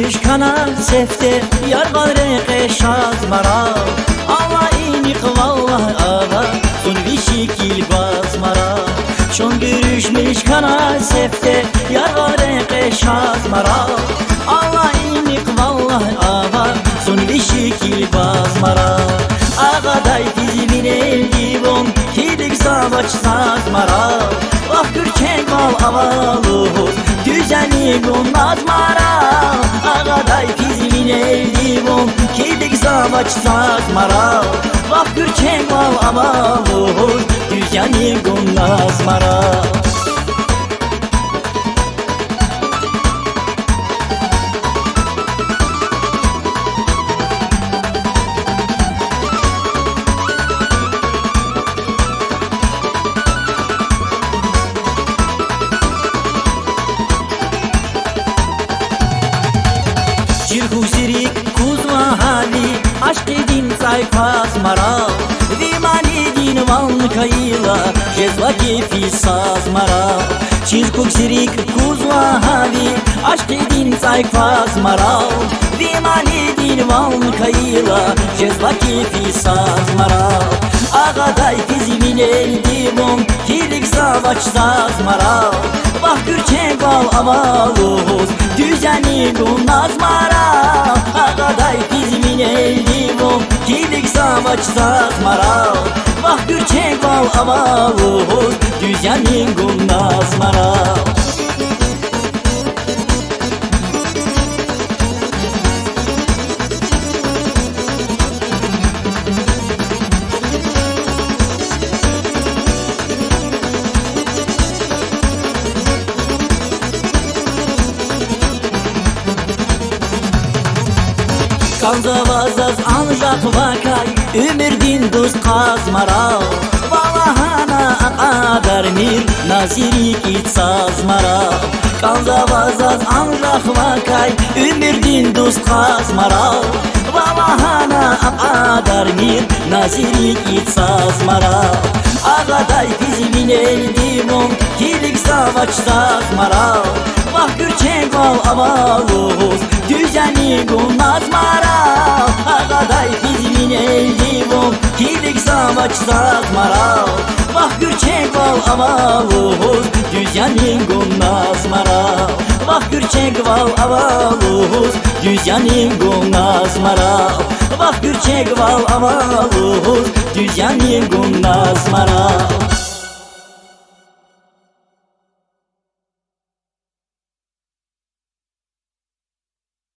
مشكنا سفته يرغل ريق شاز مرا الله إنك والله آغا son bir şekil baz mara Çon görüşmüş kana sefte Yargar şaz mara Allah inik vallahi ağa son bir şekil baz mara Ağaday fizimin eldivon Hidik savaş saz mara Bak gürçek mal avalı Düzeni gunlaz mara Ağaday fizimin eldivon Hidik savaş saz mara Bak gürçek mal avalı Düzeni gunlaz mara Cirhu sirik kuzma hali Aşk edin sayfaz mara Viman edin van kayıla Cezva kefi saz mara Cirhu sirik kuzma hali Aşk edin sayfaz mara Viman edin van kayıla Cezva kefi saz mara Ağaday fizimin eldivon Hilik savaş saz mara Bak gürçek bal avalos Düzeni gunlaz mara Ağaday fizimin eldivon Hilik savaş saz mara Bak gürçek bal avalos Düzeni gunlaz mara Kanzavazaz anjak vakay Ömürdin dost kaz mara Valahana adar mir Nazirik it saz mara Kanzavazaz anjak vakay Ömürdin dost kaz mara Valahana adar mir Nazirik it saz mara Ağaday fizimin eldivon Hilik savaş saz mara Bak gürçek bal avalos Düzeni gunlaz mara Ağaday fizimin eldivon Hilik savaş saz mara Bak gürçek bal avalos Düzeni gunlaz mara Bak gürçek bal avalos Düzeni gunlaz mara Bak gürçek bal avalos Düzeni gunlaz mara